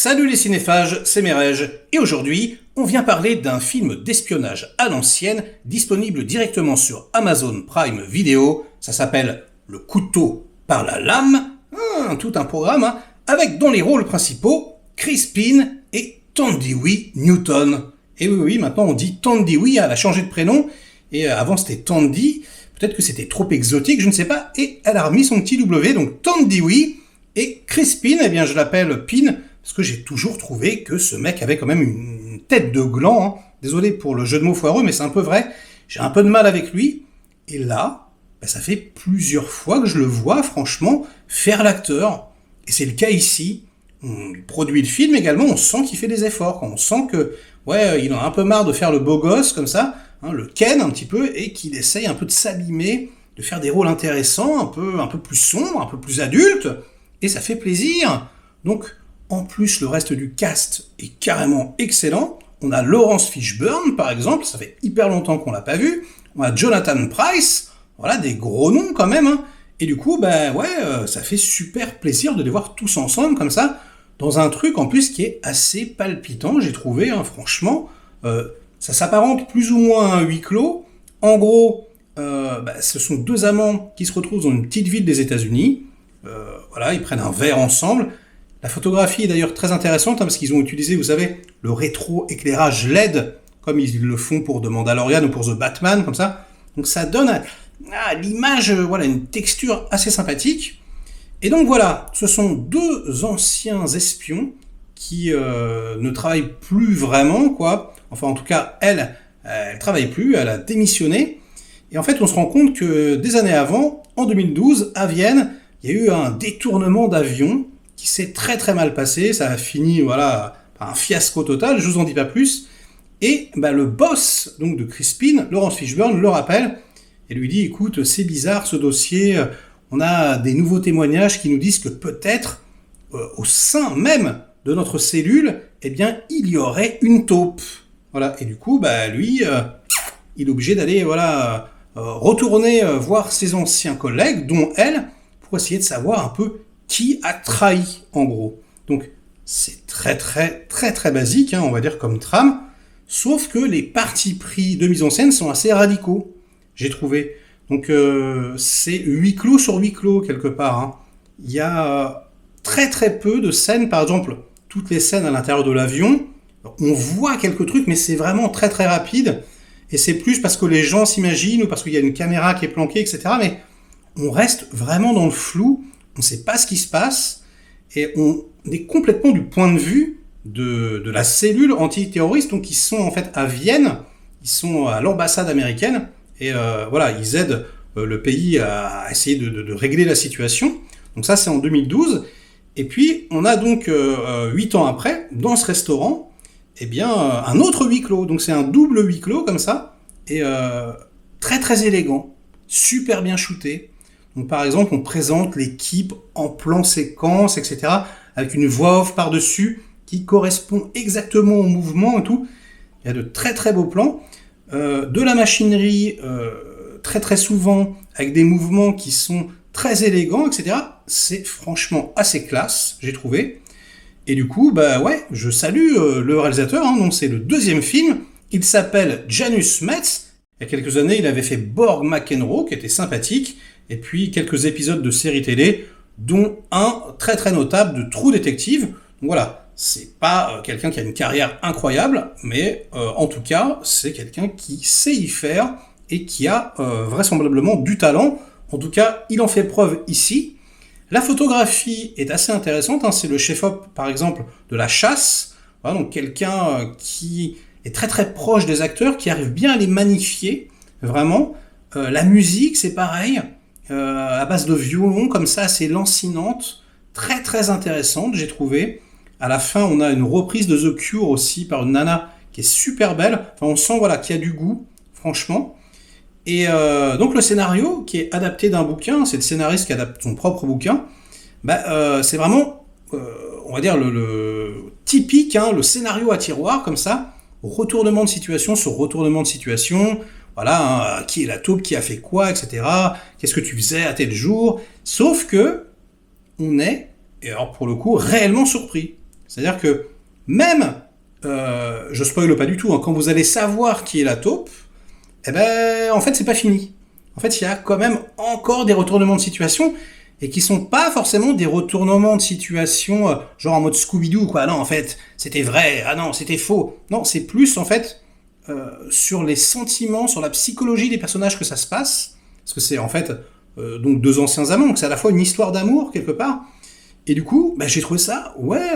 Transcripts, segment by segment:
Salut les cinéphages, c'est Merej, et aujourd'hui, on vient parler d'un film d'espionnage à l'ancienne, disponible directement sur Amazon Prime Video. Ça s'appelle Le couteau par la lame, tout un programme, avec dans les rôles principaux, Crispin et Thandiwe Newton. Et oui, maintenant on dit Thandiwe, elle a changé de prénom, et avant c'était Thandi, peut-être que c'était trop exotique, je ne sais pas, et elle a remis son petit W, donc Thandiwe, et Crispin, eh bien je l'appelle Pin, parce que j'ai toujours trouvé que ce mec avait quand même une tête de gland. Désolé pour le jeu de mots foireux, mais c'est un peu vrai. J'ai un peu de mal avec lui. Et là, ça fait plusieurs fois que je le vois, franchement, faire l'acteur. Et c'est le cas ici. On produit le film également, on sent qu'il fait des efforts. On sent que, il en a un peu marre de faire le beau gosse comme ça, le Ken un petit peu, et qu'il essaye un peu de s'abîmer, de faire des rôles intéressants, un peu plus sombres, un peu plus adultes. Et ça fait plaisir. Donc, en plus, le reste du cast est carrément excellent. On a Laurence Fishburne, par exemple, ça fait hyper longtemps qu'on l'a pas vu. On a Jonathan Pryce, voilà, des gros noms quand même. Et du coup, ça fait super plaisir de les voir tous ensemble comme ça, dans un truc en plus qui est assez palpitant, j'ai trouvé, franchement. Ça s'apparente plus ou moins à un huis clos. En gros, ce sont deux amants qui se retrouvent dans une petite ville des États-Unis. Ils prennent un verre ensemble. La photographie est d'ailleurs très intéressante parce qu'ils ont utilisé, vous savez, le rétro-éclairage LED, comme ils le font pour The Mandalorian ou pour The Batman, comme ça. Donc ça donne à l'image une texture assez sympathique. Et donc voilà, ce sont deux anciens espions qui ne travaillent plus vraiment, quoi. Enfin, en tout cas, elle travaille plus, elle a démissionné. Et en fait, on se rend compte que des années avant, en 2012, à Vienne, il y a eu un détournement d'avion qui s'est très très mal passé, ça a fini par un fiasco total, je vous en dis pas plus. Et le boss donc de Crispin, Laurence Fishburne, le rappelle et lui dit écoute, c'est bizarre ce dossier, on a des nouveaux témoignages qui nous disent que peut-être au sein même de notre cellule, il y aurait une taupe. Voilà, et du coup lui il est obligé d'aller retourner voir ses anciens collègues, dont elle, pour essayer de savoir un peu qui a trahi, en gros. Donc, c'est très très très très basique, on va dire, comme trame, sauf que les partis pris de mise en scène sont assez radicaux, j'ai trouvé. Donc, c'est huis clos sur huis clos, quelque part. Il y a très très peu de scènes, par exemple, toutes les scènes à l'intérieur de l'avion, on voit quelques trucs, mais c'est vraiment très très rapide, et c'est plus parce que les gens s'imaginent, ou parce qu'il y a une caméra qui est planquée, etc., mais on reste vraiment dans le flou, on ne sait pas ce qui se passe, et on est complètement du point de vue de la cellule antiterroriste, donc ils sont en fait à Vienne, ils sont à l'ambassade américaine, et ils aident le pays à essayer de régler la situation. Donc ça c'est en 2012, et puis on a donc 8 ans après, dans ce restaurant, un autre huis clos, donc c'est un double huis clos comme ça, et très très élégant, super bien shooté. Donc, par exemple, on présente l'équipe en plan séquence, etc., avec une voix off par-dessus qui correspond exactement au mouvement et tout. Il y a de très très beaux plans. De la machinerie, très très souvent, avec des mouvements qui sont très élégants, etc. C'est franchement assez classe, j'ai trouvé. Et du coup, je salue le réalisateur, donc c'est le deuxième film. Il s'appelle Janus Metz. Il y a quelques années, il avait fait Borg McEnroe, qui était sympathique. Et puis quelques épisodes de séries télé, dont un très très notable de True Detective. Donc voilà, c'est pas quelqu'un qui a une carrière incroyable, mais en tout cas, c'est quelqu'un qui sait y faire et qui a vraisemblablement du talent. En tout cas, il en fait preuve ici. La photographie est assez intéressante, c'est le chef-op par exemple de La Chasse, donc quelqu'un qui est très très proche des acteurs, qui arrive bien à les magnifier, vraiment. La musique, c'est pareil. À base de violon, comme ça, assez lancinante, très très intéressante, j'ai trouvé. À la fin, on a une reprise de The Cure aussi par une nana qui est super belle. Enfin, on sent qu'il y a du goût, franchement. Et donc le scénario, qui est adapté d'un bouquin, c'est le scénariste qui adapte son propre bouquin, c'est vraiment, on va dire, le typique, le scénario à tiroir, comme ça, retournement de situation sur retournement de situation. Voilà, qui est la taupe, qui a fait quoi, etc. Qu'est-ce que tu faisais à tel jour. Sauf que on est, et alors pour le coup, réellement surpris. C'est-à-dire que même, je spoile pas du tout, hein, quand vous allez savoir qui est la taupe, eh ben, en fait, c'est pas fini. En fait, il y a quand même encore des retournements de situation et qui sont pas forcément des retournements de situation genre en mode Scooby-Doo, quoi. Non, en fait, c'était vrai. Ah non, c'était faux. Non, c'est plus, en fait, sur les sentiments, sur la psychologie des personnages que ça se passe. Parce que c'est, en fait, donc deux anciens amants. Donc c'est à la fois une histoire d'amour, quelque part. Et du coup, bah, j'ai trouvé ça, ouais,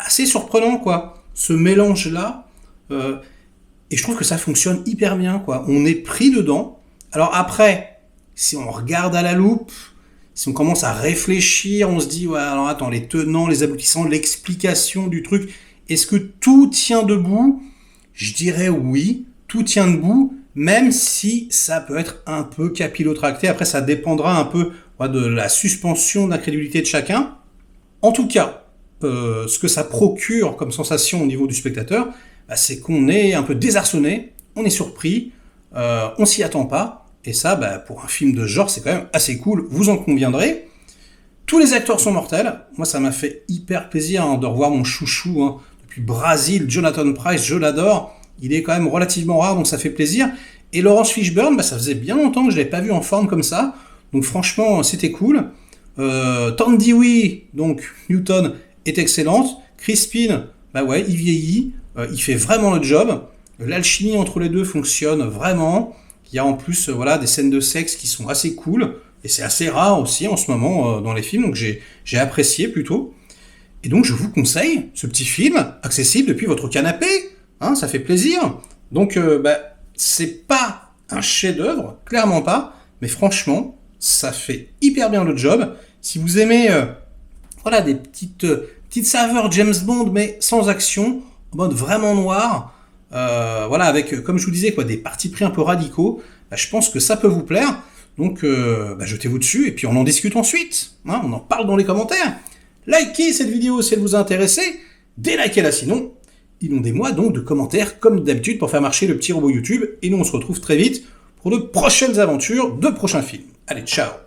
assez surprenant, quoi. Ce mélange-là. Et je trouve que ça fonctionne hyper bien, quoi. On est pris dedans. Alors après, si on regarde à la loupe, si on commence à réfléchir, on se dit, ouais, alors attends, les tenants, les aboutissants, l'explication du truc, est-ce que tout tient debout? Je dirais oui, tout tient debout, même si ça peut être un peu capillotracté. Après, ça dépendra un peu de la suspension d'incrédulité de chacun. En tout cas, ce que ça procure comme sensation au niveau du spectateur, bah, c'est qu'on est un peu désarçonné, on est surpris, on s'y attend pas, et ça, bah, pour un film de genre, c'est quand même assez cool, vous en conviendrez. Tous les acteurs sont mortels, moi ça m'a fait hyper plaisir de revoir mon chouchou, depuis Brésil, Jonathan Pryce, je l'adore, il est quand même relativement rare, donc ça fait plaisir. Et Laurence Fishburne, bah, ça faisait bien longtemps que je l'avais pas vu en forme comme ça, donc franchement, c'était cool. Tandy Wee, donc Newton, est excellente. Crispin, bah ouais, il vieillit, il fait vraiment le job. L'alchimie entre les deux fonctionne vraiment. Il y a en plus voilà, des scènes de sexe qui sont assez cool. Et c'est assez rare aussi en ce moment dans les films, donc j'ai apprécié plutôt. Et donc je vous conseille ce petit film, accessible depuis votre canapé. Hein, ça fait plaisir. Donc bah, c'est pas un chef-d'œuvre, clairement pas. Mais franchement, ça fait hyper bien le job. Si vous aimez voilà, des petites saveurs James Bond, mais sans action, en mode vraiment noir, voilà, avec, comme je vous disais, quoi, des partis pris un peu radicaux, bah, je pense que ça peut vous plaire. Donc, bah, jetez-vous dessus et puis on en discute ensuite. Hein, on en parle dans les commentaires. Likez cette vidéo si elle vous a intéressé. Délikez-la sinon. Inondez-moi donc de commentaires comme d'habitude pour faire marcher le petit robot YouTube. Et nous, on se retrouve très vite pour de prochaines aventures, de prochains films. Allez, ciao!